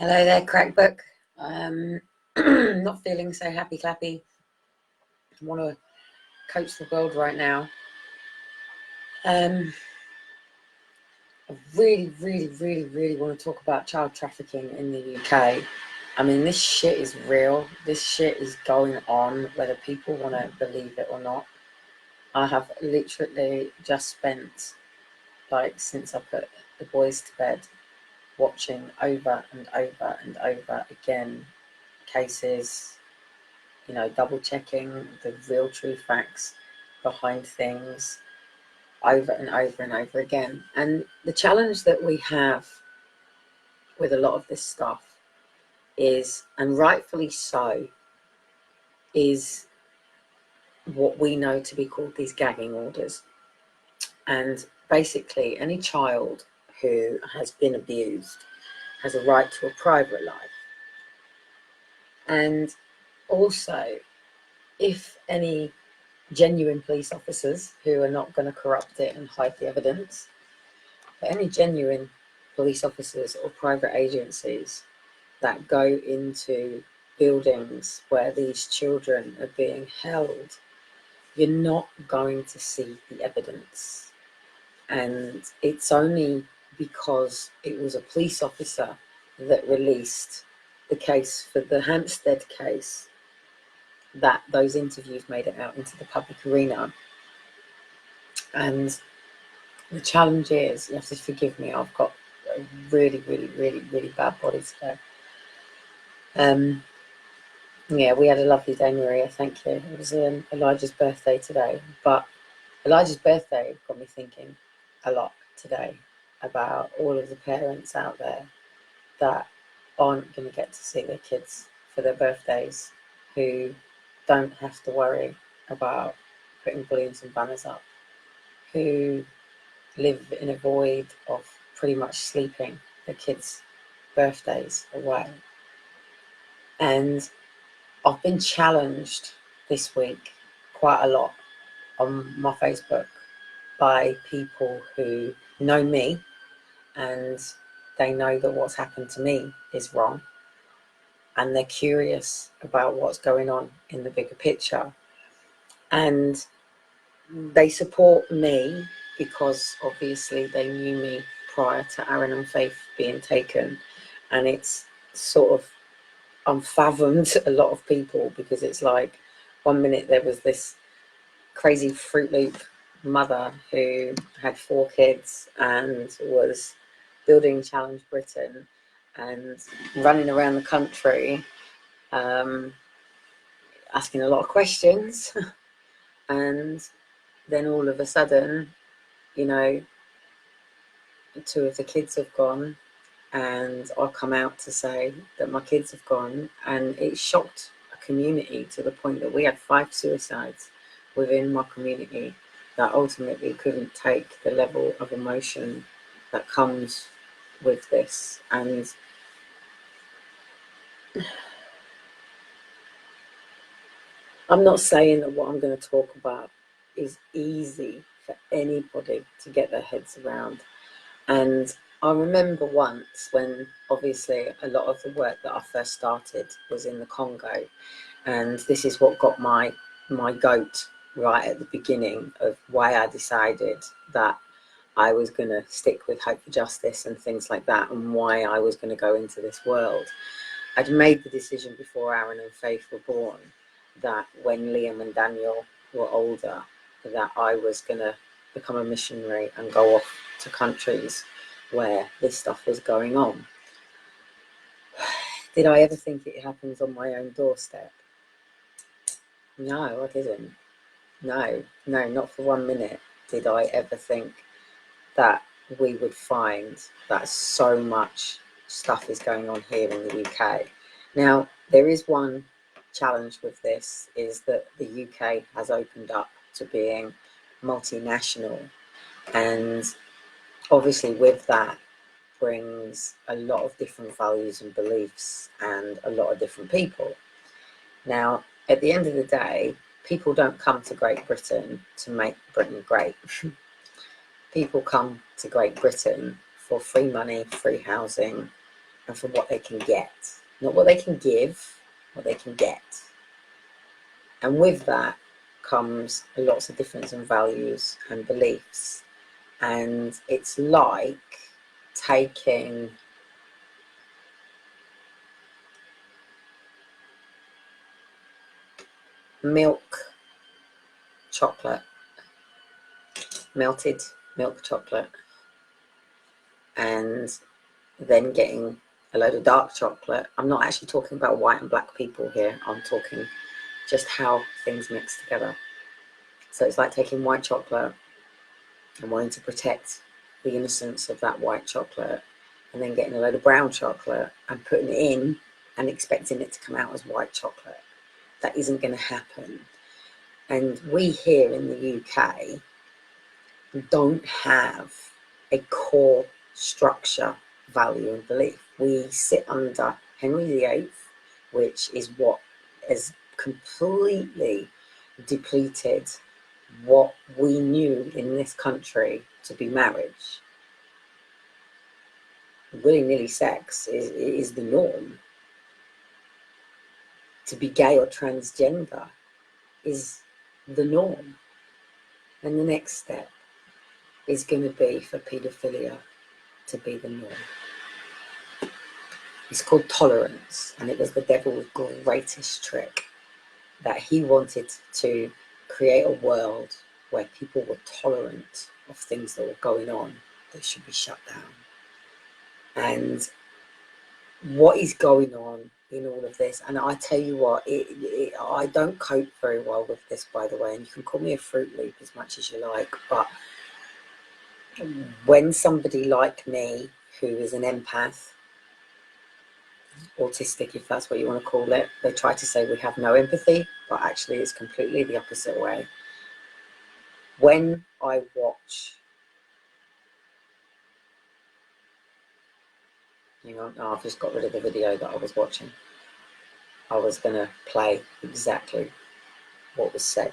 Hello there, Crackbook. Not feeling so happy clappy. I want to coach the world right now. I really want to talk about child trafficking in the UK. I mean, this shit is real. This shit is going on, whether people want to believe it or not. I have literally just spent, since I put the boys to bed, watching over and over and over again cases, double checking the real true facts behind things over and over and over again. And the challenge that we have with a lot of this stuff is, and rightfully so, is what we know to be called these gagging orders. And basically, any child who has been abused has a right to a private life. And also, if any genuine police officers who are not going to corrupt it and hide the evidence, but any genuine police officers or private agencies that go into buildings where these children are being held, you're not going to see the evidence. And it's only because it was a police officer that released the case for the Hampstead case that those interviews made it out into the public arena. And the challenge is, you have to forgive me, I've got a really bad body today. Yeah, we had a lovely day, Maria, thank you. It was Elijah's birthday today, but Elijah's birthday got me thinking a lot today about all of the parents out there that aren't going to get to see their kids for their birthdays, who don't have to worry about putting balloons and banners up, who live in a void of pretty much sleeping their kids' birthdays away. And I've been challenged this week quite a lot on my Facebook by people who know me, and they know that what's happened to me is wrong, and they're curious about what's going on in the bigger picture. And they support me because obviously they knew me prior to Aaron and Faith being taken, and it's sort of unfathomed a lot of people, because it's like, one minute there was this crazy Fruit Loop mother who had 4 kids and was building Challenge Britain and running around the country asking a lot of questions, and then all of a sudden, 2 of the kids have gone, and I'll come out to say that my kids have gone, and it shocked a community to the point that we had 5 suicides within my community that ultimately couldn't take the level of emotion that comes with this. And I'm not saying that what I'm going to talk about is easy for anybody to get their heads around. And I remember once when, obviously, a lot of the work that I first started was in the Congo, and this is what got my goat right at the beginning of why I decided that I was going to stick with Hope for Justice and things like that, and why I was going to go into this world. I'd made the decision before Aaron and Faith were born that when Liam and Daniel were older, that I was going to become a missionary and go off to countries where this stuff was going on. Did I ever think it happens on my own doorstep? No, I didn't. No, not for 1 minute did I ever think that we would find that so much stuff is going on here in the UK. Now, there is one challenge with this, is that the UK has opened up to being multinational, and obviously with that brings a lot of different values and beliefs and a lot of different people. Now, at the end of the day, people don't come to Great Britain to make Britain great. People come to Great Britain for free money, free housing, and for what they can get. Not what they can give, what they can get. And with that comes lots of difference in values and beliefs. And it's like taking milk chocolate, melted milk chocolate, and then getting a load of dark chocolate. I'm not actually talking about white and black people here. I'm talking just how things mix together. So it's like taking white chocolate and wanting to protect the innocence of that white chocolate, and then getting a load of brown chocolate and putting it in and expecting it to come out as white chocolate. That isn't going to happen. And we here in the UK don't have a core structure, value and belief. We sit under Henry VIII, which is what has completely depleted what we knew in this country to be marriage. Willy-nilly sex is the norm. To be gay or transgender is the norm. And the next step is going to be for paedophilia to be the norm. It's called tolerance, and it was the devil's greatest trick, that he wanted to create a world where people were tolerant of things that were going on that should be shut down. And what is going on in all of this, and I tell you what, I don't cope very well with this, by the way, and you can call me a fruit loop as much as you like, but when somebody like me, who is an empath, autistic, if that's what you want to call it, they try to say we have no empathy, but actually it's completely the opposite way. When I watch, I've just got rid of the video that I was watching. I was going to play exactly what was said.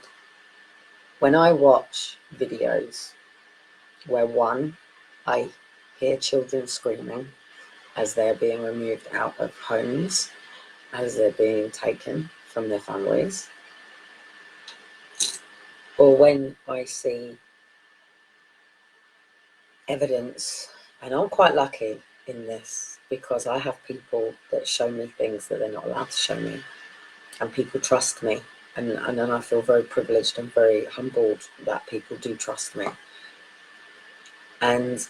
When I watch videos where, one, I hear children screaming as they're being removed out of homes, as they're being taken from their families, or when I see evidence, and I'm quite lucky in this because I have people that show me things that they're not allowed to show me, and people trust me, and then I feel very privileged and very humbled that people do trust me. And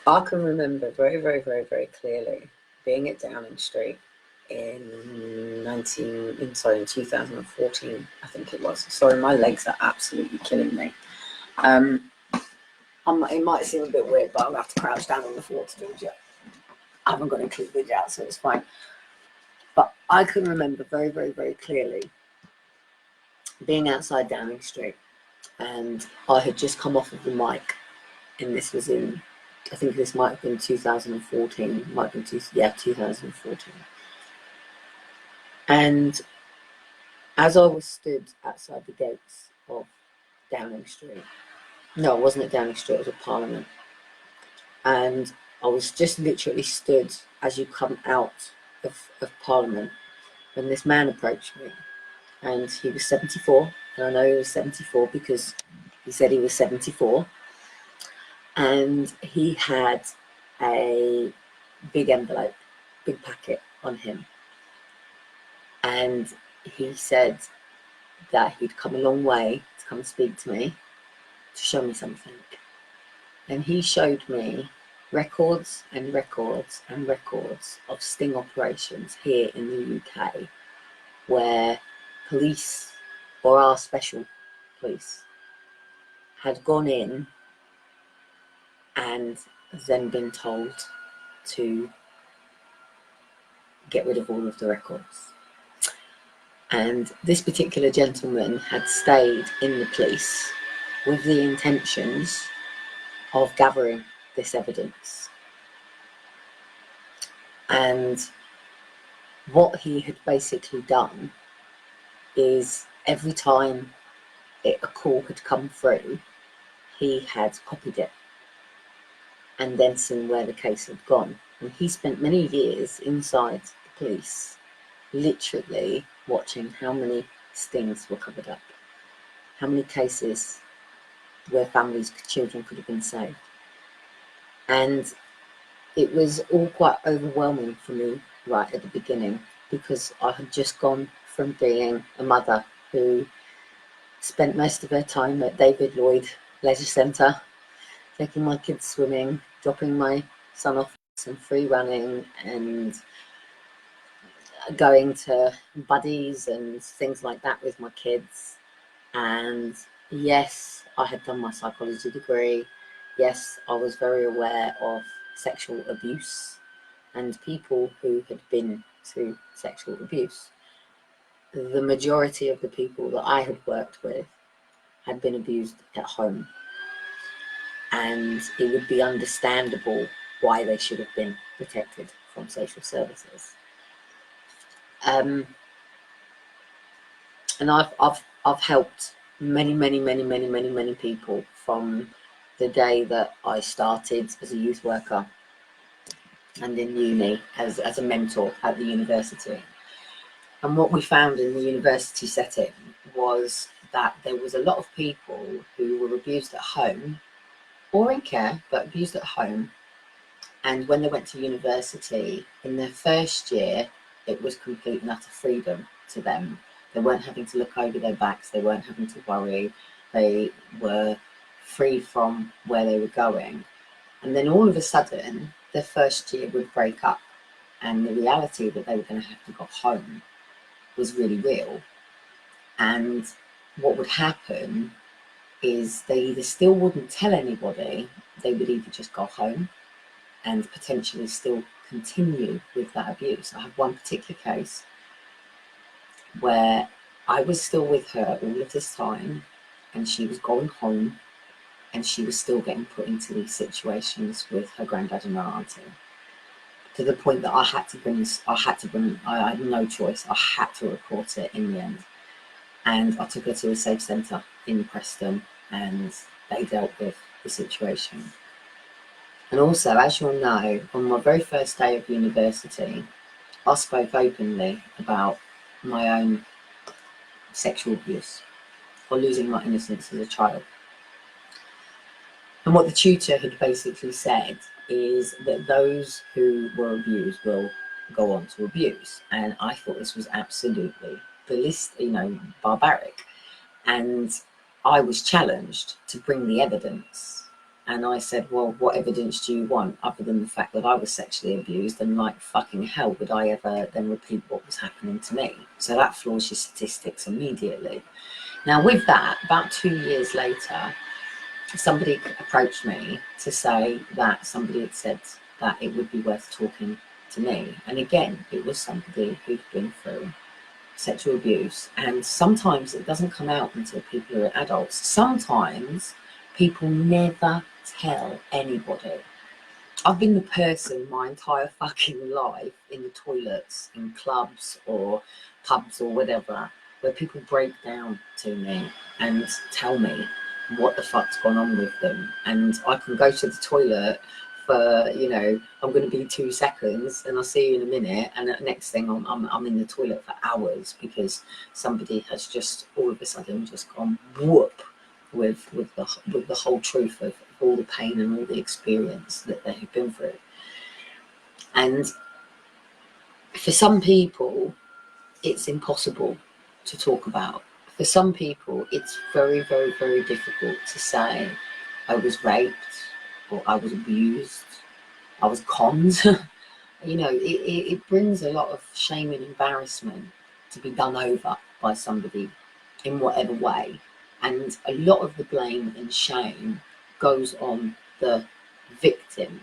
I can remember very, very, very, very clearly being at Downing Street in 2014, I think it was. Sorry, my legs are absolutely killing me. It might seem a bit weird, but I'm going to have to crouch down on the floor to do it. I haven't got a cleavage out, so it's fine. But I can remember very, very, very clearly being outside Downing Street, and I had just come off of the mic, and this was in, I think this might have been 2014, might have been 2014. And as I was stood outside the gates of Downing Street, no, it wasn't at Downing Street, it was at Parliament, and I was just literally stood as you come out of Parliament when this man approached me, and he was 74, and I know he was 74 because he said he was 74, and he had a big envelope, big packet on him, and he said that he'd come a long way to come and speak to me, to show me something. And he showed me records and records and records of sting operations here in the UK where police, or our special police, had gone in and then been told to get rid of all of the records. And this particular gentleman had stayed in the police with the intentions of gathering this evidence. And what he had basically done is every time a call had come through, he had copied it and then seen where the case had gone. And he spent many years inside the police, literally watching how many stings were covered up, how many cases where families, children could have been saved. And it was all quite overwhelming for me right at the beginning, because I had just gone from being a mother who spent most of her time at David Lloyd Leisure Centre, taking my kids swimming, dropping my son off and free running, and going to buddies and things like that with my kids. And yes, I had done my psychology degree. Yes, I was very aware of sexual abuse and people who had been through sexual abuse. The majority of the people that I had worked with had been abused at home, and it would be understandable why they should have been protected from social services. And I've helped many people from the day that I started as a youth worker and in uni as a mentor at the university. And what we found in the university setting was that there was a lot of people who were abused at home or in care, but abused at home. And when they went to university, in their first year, it was complete and utter freedom to them. They weren't having to look over their backs. They weren't having to worry. They were free from where they were going. And then all of a sudden, their first year would break up. And the reality that they were going to have to go home was really real. And what would happen is they either still wouldn't tell anybody, they would either just go home and potentially still continue with that abuse. I have one particular case where I was still with her all of this time, and she was going home, and she was still getting put into these situations with her granddad and her auntie, to the point that I had no choice. I had to report it in the end. And I took her to a safe centre in Preston, and they dealt with the situation. And also, as you'll know, on my very first day of university, I spoke openly about my own sexual abuse or losing my innocence as a child. And what the tutor had basically said is that those who were abused will go on to abuse. And I thought this was absolutely barbaric. And I was challenged to bring the evidence. And I said, well, what evidence do you want other than the fact that I was sexually abused? And like fucking hell, would I ever then repeat what was happening to me? So that floors your statistics immediately. Now with that, about 2 years later, somebody approached me to say that somebody had said that it would be worth talking to me. And again, it was somebody who'd been through sexual abuse. And sometimes it doesn't come out until people are adults. Sometimes people never tell anybody. I've been the person my entire fucking life in the toilets, in clubs or pubs or whatever, where people break down to me and tell me what the fuck's gone on with them. And I can go to the toilet for, I'm going to be 2 seconds and I'll see you in a minute. And the next thing I'm in the toilet for hours because somebody has just all of a sudden just gone whoop with the whole truth of all the pain and all the experience that they have been through. And for some people, it's impossible to talk about. For some people, it's very, very, very difficult to say, I was raped, or I was abused, I was conned. It brings a lot of shame and embarrassment to be done over by somebody in whatever way. And a lot of the blame and shame goes on the victim,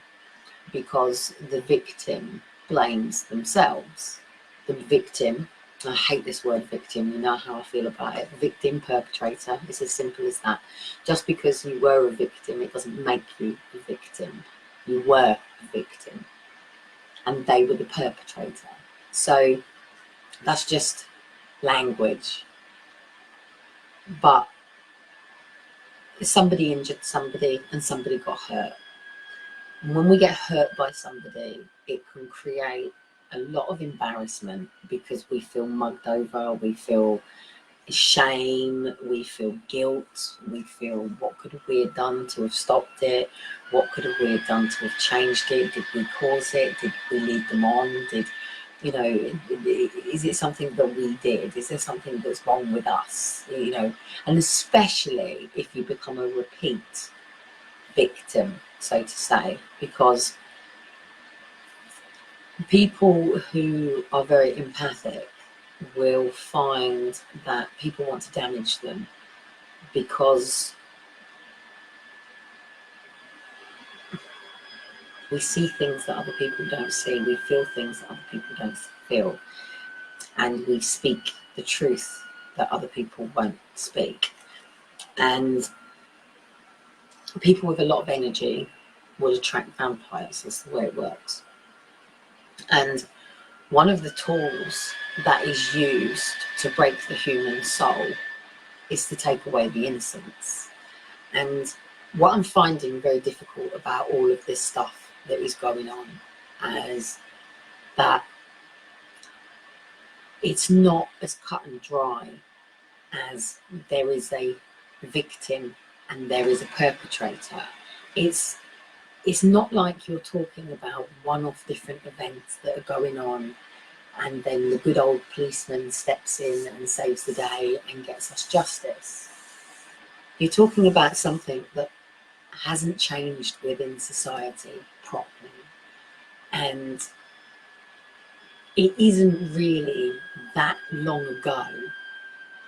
because the victim blames themselves. The victim, I hate this word victim, you know how I feel about it. Victim, perpetrator, it's as simple as that. Just because you were a victim, it doesn't make you a victim. You were a victim, and they were the perpetrator. So that's just language. But somebody injured somebody and somebody got hurt. And when we get hurt by somebody, it can create a lot of embarrassment because we feel mugged over, we feel shame, we feel guilt, we feel what could we have done to have stopped it, what could we have done to have changed it, did we cause it, did we lead them on, is it something that we did, is there something that's wrong with us, and especially if you become a repeat victim, so to say, because people who are very empathic will find that people want to damage them because we see things that other people don't see, we feel things that other people don't feel, and we speak the truth that other people won't speak. And people with a lot of energy will attract vampires. That's the way it works. And one of the tools that is used to break the human soul is to take away the innocence. And what I'm finding very difficult about all of this stuff that is going on is that it's not as cut and dry as there is a victim and there is a perpetrator. It's not like you're talking about one-off different events that are going on and then the good old policeman steps in and saves the day and gets us justice. You're talking about something that hasn't changed within society properly, and it isn't really that long ago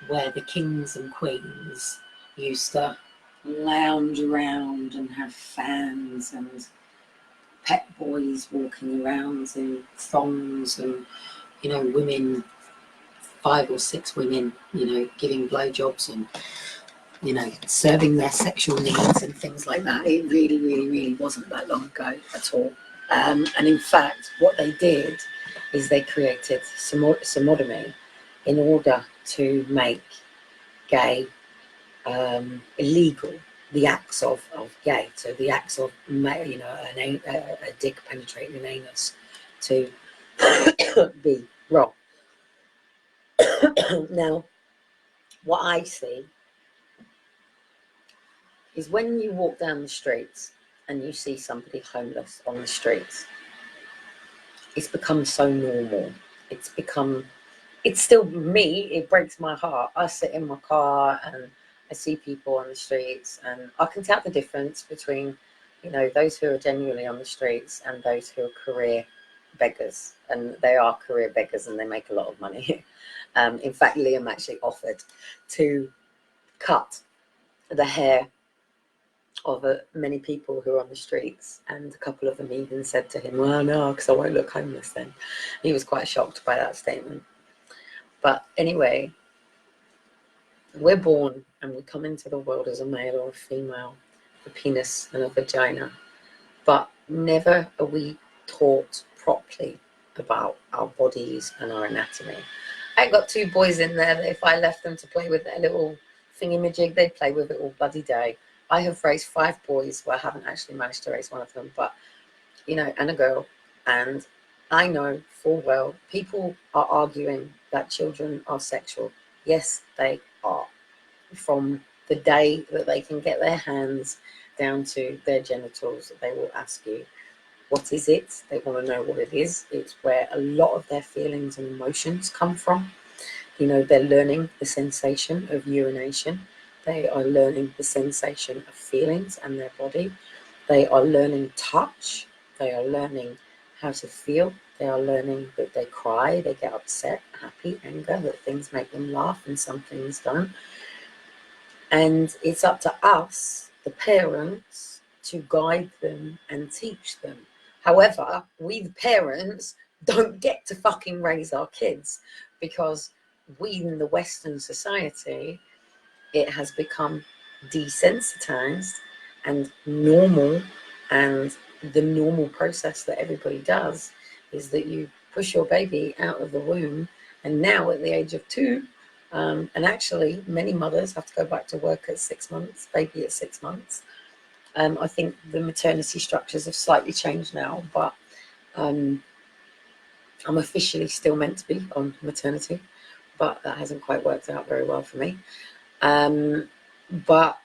where the kings and queens used to lounge around and have fans and pet boys walking around in thongs and, women, 5 or 6 women, giving blowjobs and, serving their sexual needs and things like that. It really, really, really wasn't that long ago at all. And in fact, what they did is they created sodomy in order to make gay illegal, the acts of gay, so the acts of a dick penetrating an anus to be wrong. Now, what I see is when you walk down the streets and you see somebody homeless on the streets, it's become so normal. It's still me, it breaks my heart. I sit in my car and I see people on the streets and I can tell the difference between, those who are genuinely on the streets and those who are career beggars. And they are career beggars and they make a lot of money. In fact, Liam actually offered to cut the hair of many people who are on the streets, and a couple of them even said to him, well, no, because I won't look homeless then. He was quite shocked by that statement. But anyway, we're born and we come into the world as a male or a female, a penis and a vagina, but never are we taught properly about our bodies and our anatomy. I got 2 boys in there that if I left them to play with their little thingy-majig, they'd play with it all bloody day. I have raised 5 boys, well, I haven't actually managed to raise one of them, but, and a girl, and I know full well people are arguing that children are sexual. Yes, they are. From the day that they can get their hands down to their genitals, they will ask you, what is it? They want to know what it is. It's where a lot of their feelings and emotions come from. They're learning the sensation of urination. They are learning the sensation of feelings and their body. They are learning touch. They are learning how to feel. They are learning that they cry, they get upset, happy, anger, that things make them laugh and some things don't. And it's up to us, the parents, to guide them and teach them. However, we, the parents, don't get to fucking raise our kids because we in the Western society, it has become desensitized and normal, and the normal process that everybody does is that you push your baby out of the womb, and now at the age of 2, and actually many mothers have to go back to work at 6 months, baby at 6 months, I think the maternity structures have slightly changed now, but I'm officially still meant to be on maternity, but that hasn't quite worked out very well for me. But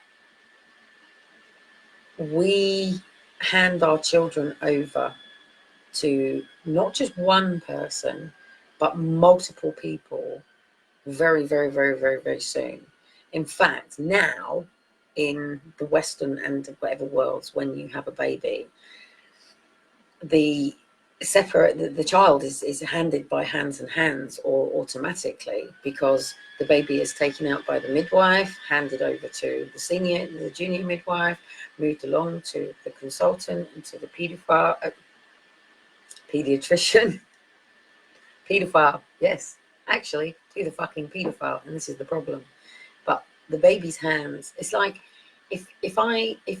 we hand our children over to not just one person, but multiple people very, very, very, very, very soon. In fact, now in the Western and whatever worlds, when you have a baby, the the child is handed by hands and hands or automatically, because the baby is taken out by the midwife, handed over to the junior midwife, moved along to the consultant and to the pediatrician. Paedophile, yes, actually, to the fucking paedophile, and this is the problem. But the baby's hands, it's like if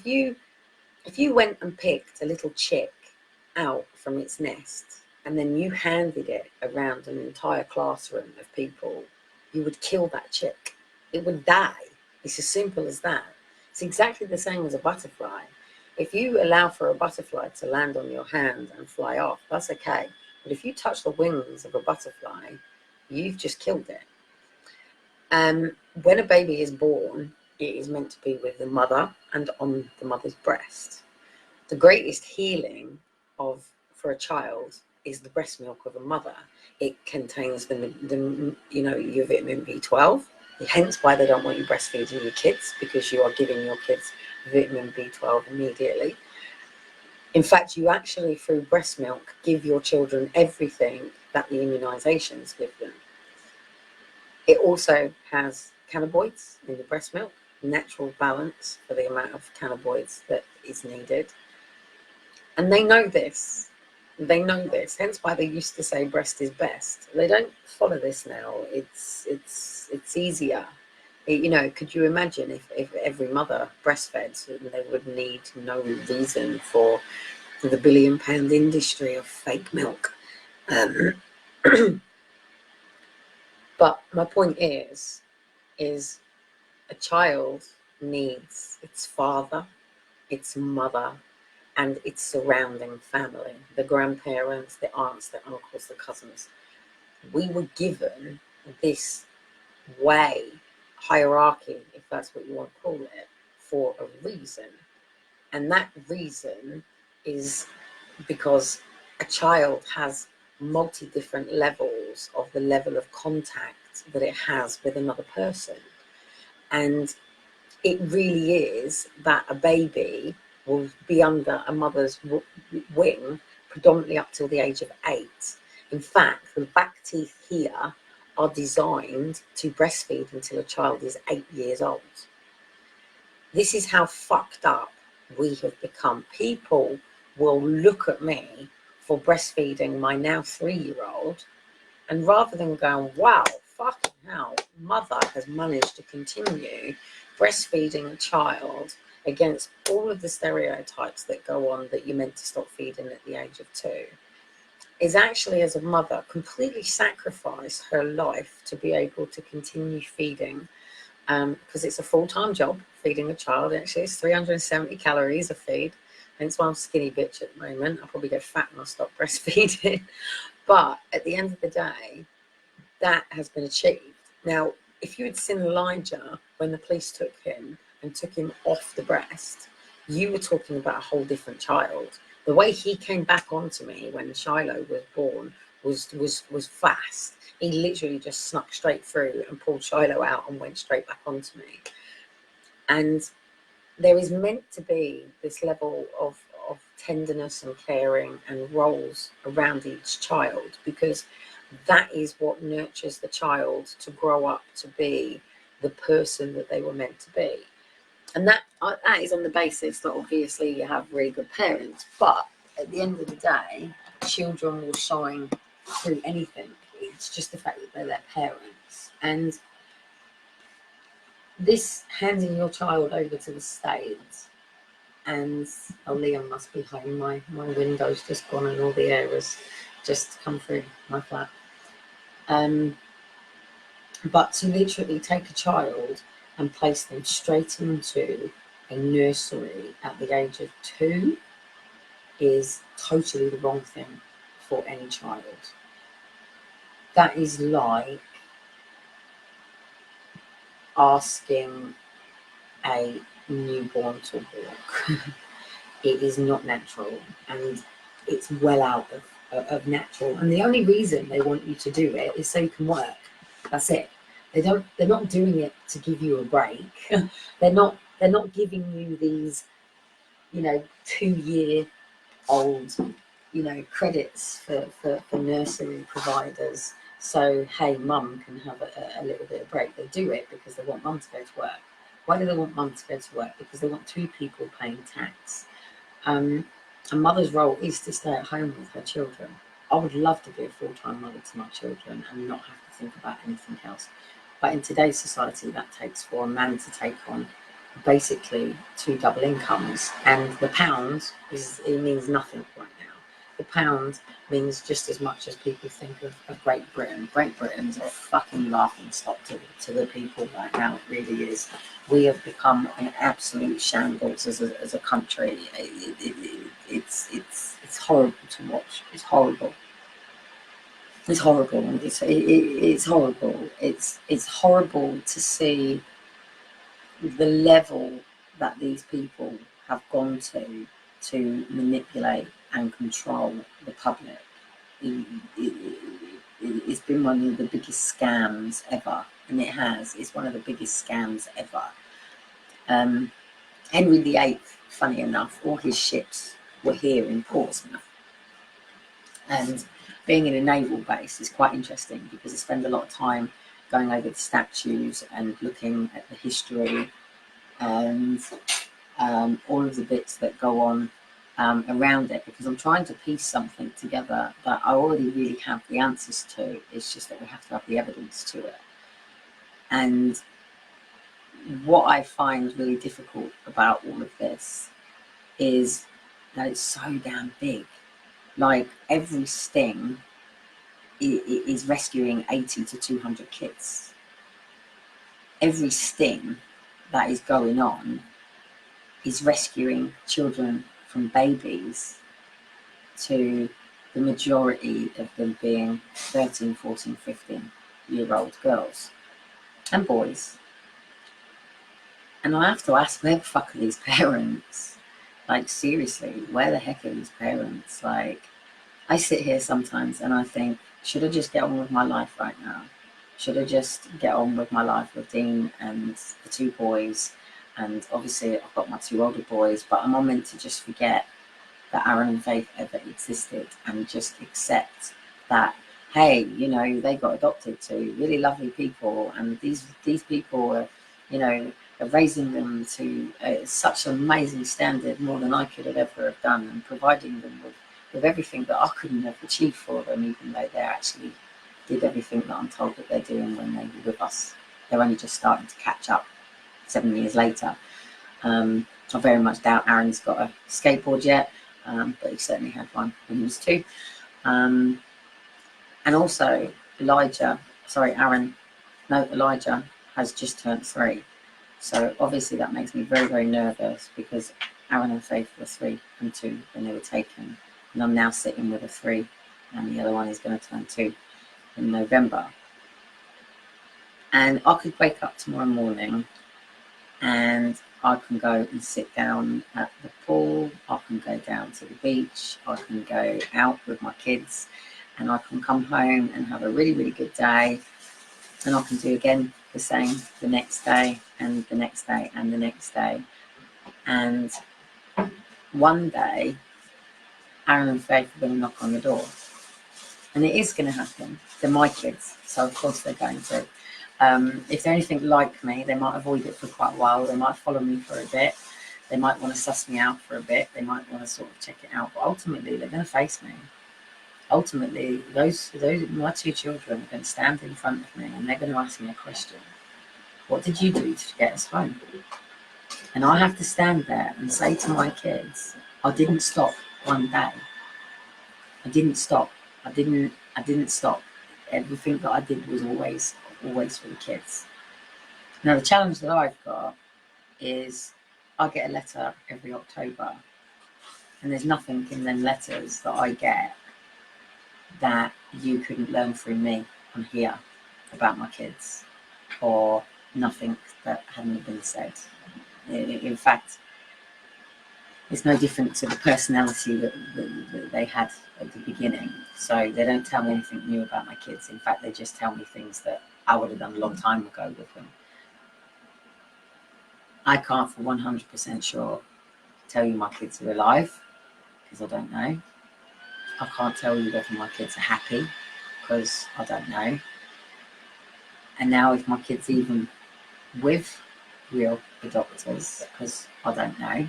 you went and picked a little chick out from its nest and then you handed it around an entire classroom of people, you would kill that chick. It would die. It's as simple as that. It's exactly the same as a butterfly. If you allow for a butterfly to land on your hand and fly off, that's okay. But if you touch the wings of a butterfly, you've just killed it. When a baby is born, it is meant to be with the mother and on the mother's breast. The greatest healing for a child is the breast milk of a mother. It contains your vitamin B12. Hence why they don't want you breastfeeding your kids, because you are giving your kids vitamin B12 immediately. In fact, you actually, through breast milk, give your children everything that the immunisations give them. It also has cannabinoids in the breast milk, natural balance for the amount of cannabinoids that is needed. And they know this. They know this. Hence why they used to say breast is best. They don't follow this now. It's easier. Could you imagine if every mother breastfed, they would need no reason for the £1 billion industry of fake milk. But my point is a child needs its father, its mother, and its surrounding family, the grandparents, the aunts, the uncles, the cousins. We were given this way, hierarchy, if that's what you want to call it, for a reason. And that reason is because a child has different levels of the level of contact that it has with another person. And it really is that a baby will be under a mother's wing predominantly up till the age of 8. In fact, the back teeth here are designed to breastfeed until a child is 8 years old. This is how fucked up we have become. People will look at me for breastfeeding my now 3-year-old, and rather than going, wow, fucking hell, mother has managed to continue breastfeeding a child against all of the stereotypes that go on that you're meant to stop feeding at the age of 2, is actually, as a mother, completely sacrifice her life to be able to continue feeding, because it's a full-time job feeding a child. Actually, it's 370 calories a feed. Hence why I'm skinny bitch at the moment. I'll probably get fat when I stop breastfeeding. But at the end of the day, that has been achieved. Now, if you had seen Elijah when the police took him and took him off the breast, you were talking about a whole different child. The way he came back onto me when Shiloh was born was fast. He literally just snuck straight through and pulled Shiloh out and went straight back onto me. And there is meant to be this level of tenderness and caring and roles around each child, because that is what nurtures the child to grow up to be the person that they were meant to be. And that is on the basis that obviously you have really good parents. But at the end of the day, children will shine through anything. It's just the fact that they're their parents. And this handing your child over to the state, and Liam must be home. My window's just gone and all the air has just come through my flat. But to literally take a child and place them straight into a nursery at the age of 2 is totally the wrong thing for any child. That is like asking a newborn to walk. It is not natural, and it's well out of natural. And the only reason they want you to do it is so you can work. That's it. They're not doing it to give you a break. They're not giving you these, 2-year old, credits for nursery providers. So, hey, mum can have a little bit of break. They do it because they want mum to go to work. Why do they want mum to go to work? Because they want 2 people paying tax. A mother's role is to stay at home with her children. I would love to be a full-time mother to my children and not have to think about anything else. But in today's society, that takes for a man to take on basically 2 double incomes. And the pound it means nothing right now. The pound means just as much as people think of Great Britain. Great Britain's a fucking laughing stock to the people right now. It really is. We have become an absolute shambles as a country. It's horrible to watch. It's horrible. It's horrible. It's horrible. It's horrible to see the level that these people have gone to manipulate and control the public. It's been one of the biggest scams ever, and it has. It's one of the biggest scams ever. Henry VIII, funny enough, all his ships were here in Portsmouth. And being in a naval base is quite interesting because I spend a lot of time going over the statues and looking at the history and all of the bits that go on around it, because I'm trying to piece something together that I already really have the answers to. It's just that we have to have the evidence to it. And what I find really difficult about all of this is that it's so damn big. Like, every sting is rescuing 80 to 200 kids. Every sting that is going on is rescuing children from babies to the majority of them being 13, 14, 15-year-old girls and boys. And I have to ask, where the fuck are these parents? Like, seriously, where the heck are these parents? Like, I sit here sometimes and I think, should I just get on with my life right now? Should I just get on with my life with Dean and the 2 boys? And obviously I've got my 2 older boys, but am I meant to just forget that Aaron and Faith ever existed and just accept that, hey, they got adopted to really lovely people, and these people are, are raising them to such an amazing standard, more than I could have ever have done, and providing them with everything that I couldn't have achieved for them, even though they actually did everything that I'm told that they're doing when they were with us. They're only just starting to catch up 7 years later. I very much doubt Aaron's got a skateboard yet, but he certainly had one when he was 2. And also Elijah has just turned 3. So obviously that makes me very, very nervous, because Aaron and Faith were 3 and 2 when they were taken. And I'm now sitting with a 3, and the other one is going to turn 2 in November. And I could wake up tomorrow morning and I can go and sit down at the pool, I can go down to the beach, I can go out with my kids, and I can come home and have a really, really good day. And I can do again the same the next day, and the next day, and the next day. And one day, Aaron and Faith are going to knock on the door. And it is going to happen. They're my kids, so of course they're going to. If they're anything like me, they might avoid it for quite a while. They might follow me for a bit. They might want to suss me out for a bit. They might want to sort of check it out. But ultimately, they're going to face me. Ultimately, those my 2 children are going to stand in front of me, and they're going to ask me a question. What did you do to get us home? And I have to stand there and say to my kids, I didn't stop one day. I didn't stop. I didn't stop. Everything that I did was always for the kids. Now, the challenge that I've got is I get a letter every October, and there's nothing in them letters that I get that you couldn't learn through me on here about my kids, or nothing that hadn't been said. In fact, it's no different to the personality that they had at the beginning. So they don't tell me anything new about my kids. In fact, they just tell me things that I would have done a long time ago with them. I can't for 100% sure tell you my kids are alive, because I don't know. I can't tell you whether my kids are happy, because I don't know. And now if my kids even with real adopters, because I don't know.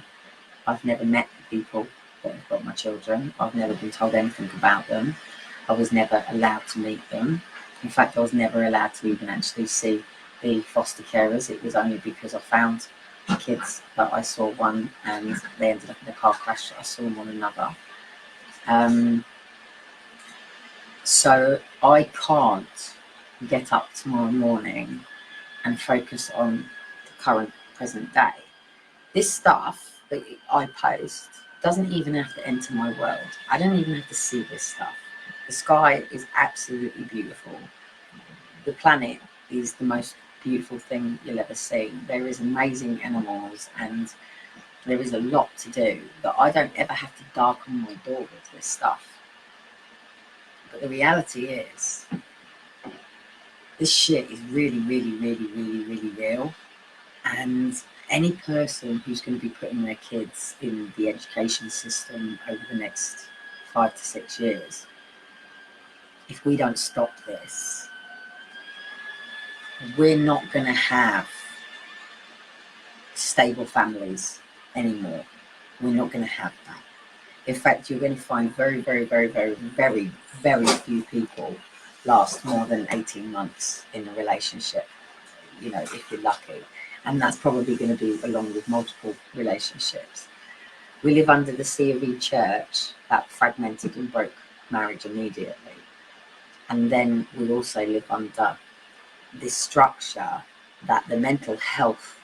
I've never met the people that have got my children. I've never been told anything about them. I was never allowed to meet them. In fact, I was never allowed to even actually see the foster carers. It was only because I found the kids that I saw one and they ended up in a car crash. I saw one another. So I can't get up tomorrow morning and focus on the current present day. This stuff that I post doesn't even have to enter my world. I don't even have to see this stuff. The sky is absolutely beautiful. The planet is the most beautiful thing you'll ever see. There is amazing animals, and there is a lot to do that I don't ever have to darken my door with this stuff. But the reality is, this shit is really, really, really, really, really real. And any person who's going to be putting their kids in the education system over the next 5 to 6 years, if we don't stop this, we're not going to have stable families anymore. We're not going to have that. In fact, you're going to find very, very, very, very, very, very few people last more than 18 months in a relationship, you know, if you're lucky. And that's probably going to be along with multiple relationships. We live under the Sea of E Church that fragmented and broke marriage immediately. And then we also live under this structure that the mental health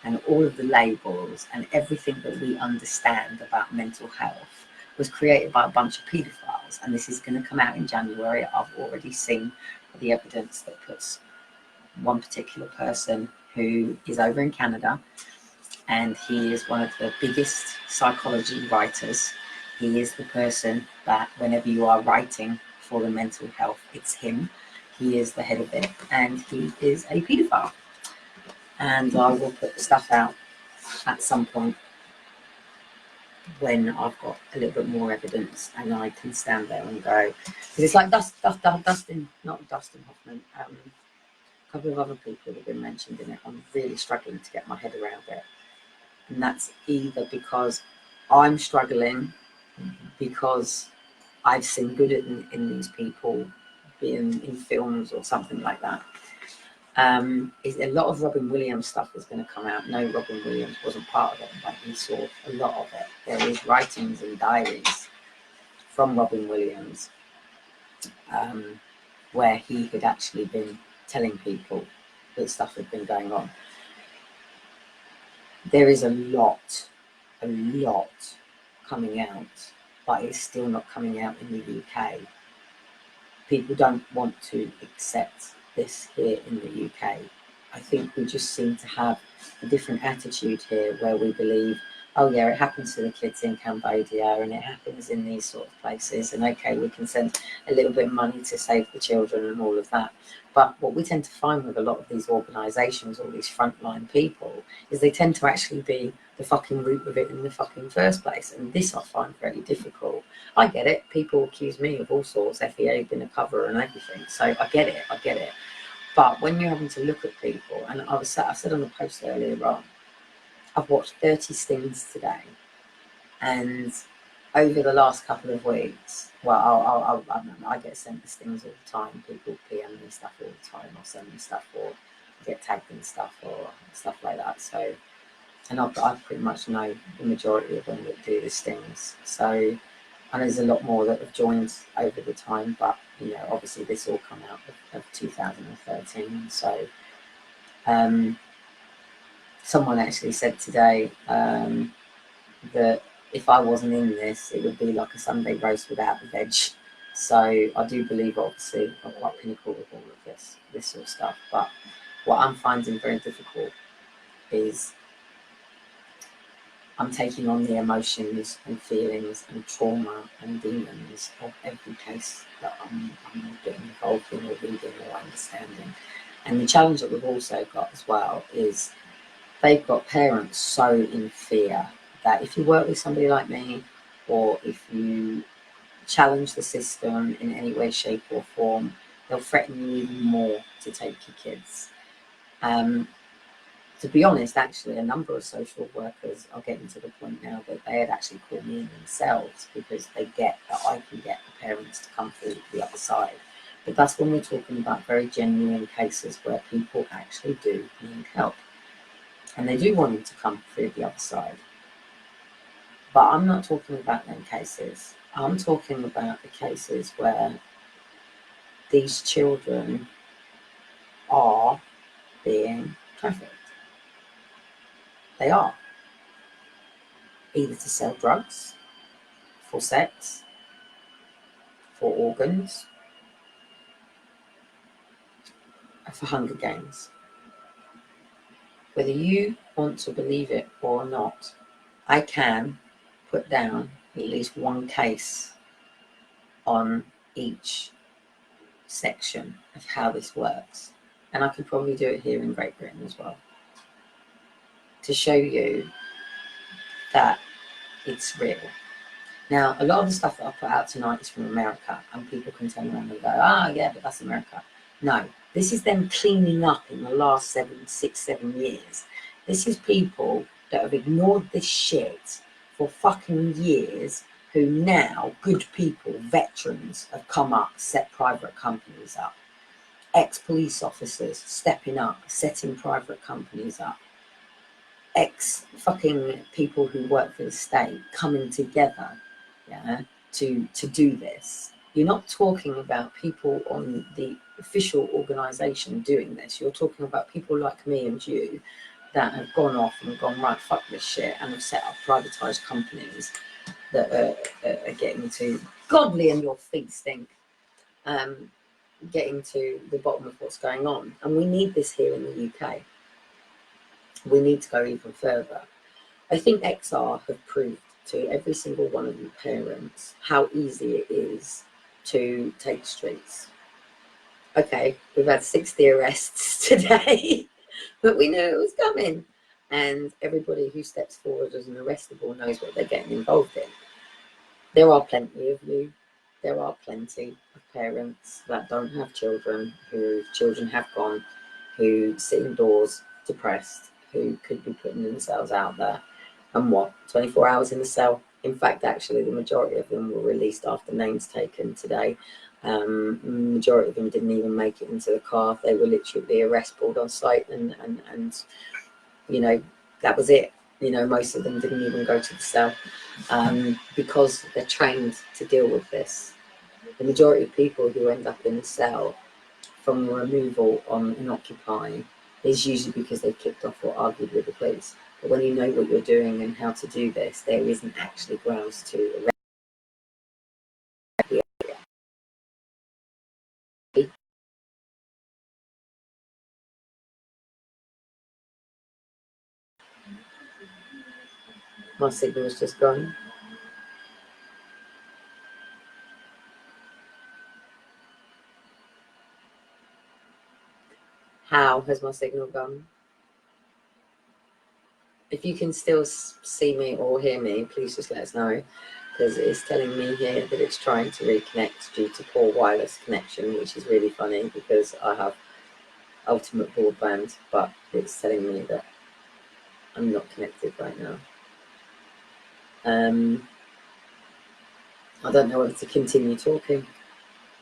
and all of the labels and everything that we understand about mental health was created by a bunch of paedophiles. And this is going to come out in January. I've already seen the evidence that puts one particular person who is over in Canada, and he is one of the biggest psychology writers. He is the person that whenever you are writing for the mental health, it's him. He is the head of it, and he is a paedophile. And I will put stuff out at some point when I've got a little bit more evidence and I can stand there and go, because it's like Dustin Hoffman, a couple of other people have been mentioned in it. I'm really struggling to get my head around it. And that's either because I'm struggling because I've seen good in these people being in films or something like that. Is a lot of Robin Williams stuff is going to come out. No, Robin Williams wasn't part of it, but he saw a lot of it. There is writings and diaries from Robin Williams where he had actually been telling people that stuff had been going on. There is a lot coming out, but it's still not coming out in the UK. People don't want to accept this here in the UK. I think we just seem to have a different attitude here where we believe, oh yeah, it happens to the kids in Cambodia and it happens in these sort of places, and okay, we can send a little bit of money to save the children and all of that. But what we tend to find with a lot of these organisations or these frontline people is they tend to actually be the fucking root of it in the fucking first place. And this I find very difficult. I get it. People accuse me of all sorts, FEA being a cover and everything. So I get it. But when you're having to look at people, and I said on a post earlier on, I've watched 30 stings today. And over the last couple of weeks, well, I get sent the stings all the time. People PM me stuff all the time, or send me stuff, or get tagged in stuff, or stuff like that. So, and I pretty much know the majority of them that do the stings. So, and there's a lot more that have joined over the time, but you know, obviously this all come out of 2013. So, Someone actually said today that if I wasn't in this, it would be like a Sunday roast without the veg. So I do believe, obviously, I'm quite pinnacle with all of this sort of stuff. But what I'm finding very difficult is I'm taking on the emotions and feelings and trauma and demons of every case that I'm getting involved in or reading or understanding. And the challenge that we've also got as well is they've got parents so in fear that if you work with somebody like me, or if you challenge the system in any way, shape, or form, they'll threaten you even more to take your kids. To be honest, actually, a number of social workers are getting to the point now that they had actually called me in themselves because they get that I can get the parents to come through the other side. But that's when we're talking about very genuine cases where people actually do need help and they do want them to come through the other side. But I'm not talking about them cases. I'm talking about the cases where these children are being trafficked. They are. Either to sell drugs, for sex, for organs, for Hunger Games. Whether you want to believe it or not, I can put down at least one case on each section of how this works. And I could probably do it here in Great Britain as well, to show you that it's real. Now, a lot of the stuff that I put out tonight is from America, and people can turn around and go, yeah, but that's America. No, this is them cleaning up in the last 7 years. This is people that have ignored this shit for fucking years, who now, good people, veterans, have come up, set private companies up. Ex-police officers stepping up, setting private companies up. Ex-fucking people who work for the state coming together, yeah, to do this. You're not talking about people on the official organisation doing this. You're talking about people like me and you that have gone off and gone, right, fuck this shit, and have set up privatised companies that are getting to, godly and your feet stink, getting to the bottom of what's going on. And we need this here in the UK. We need to go even further. I think XR have proved to every single one of you parents how easy it is to take the streets. Okay, we've had 60 arrests today, but we knew it was coming. And everybody who steps forward as an arrestable knows what they're getting involved in. There are plenty of you. There are plenty of parents that don't have children, whose children have gone, who sit indoors depressed, who could be putting themselves out there. And 24 hours in the cell? In fact, actually, the majority of them were released after names taken today. Majority of them didn't even make it into the car. They were literally arrest pulled on site, and you know, that was it. You know, most of them didn't even go to the cell because they're trained to deal with this. The majority of people who end up in the cell from removal on an occupy is usually because they've kicked off or argued with the police. But when you know what you're doing and how to do this, there isn't actually grounds to arrest the area. My signal's just gone. How has my signal gone? If you can still see me or hear me, please just let us know, because it's telling me here that it's trying to reconnect due to poor wireless connection, which is really funny because I have ultimate broadband, but it's telling me that I'm not connected right now. I don't know whether to continue talking.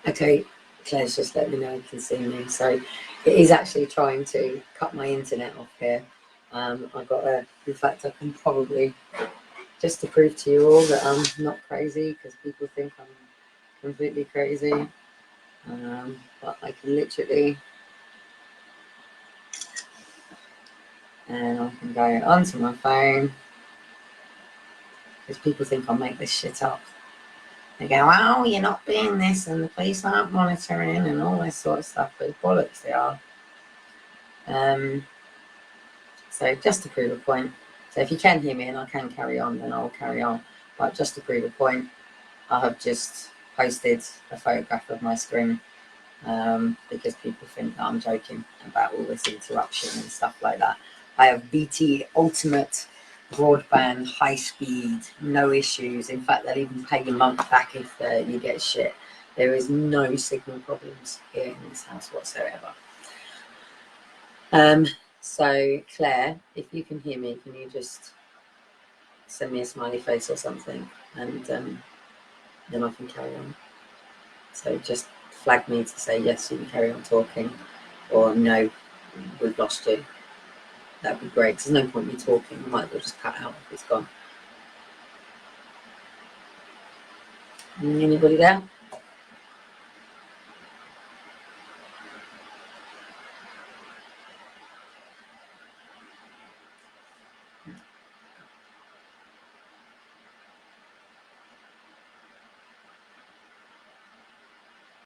Okay, Claire's just let me know you can see me. So it is actually trying to cut my internet off here. I've got in fact, I can probably, just to prove to you all that I'm not crazy, because people think I'm completely crazy. But I can literally And I can go onto my phone, because people think I'll make this shit up. They go, oh, you're not being this, and the police aren't monitoring, and all this sort of stuff, but bollocks they are. So just to prove a point. So if you can hear me and I can carry on, then I'll carry on. But just to prove a point, I have just posted a photograph of my screen, because people think that I'm joking about all this interruption and stuff like that. I have BT Ultimate broadband, high speed, no issues. In fact, they'll even pay your month back if you get shit. There is no signal problems here in this house whatsoever. So Claire, if you can hear me, can you just send me a smiley face or something, and then I can carry on. So just flag me to say yes, you can carry on talking, or no, we've lost you. That'd be great, because there's no point in me talking. I might as well just cut out if it's gone. Anybody there?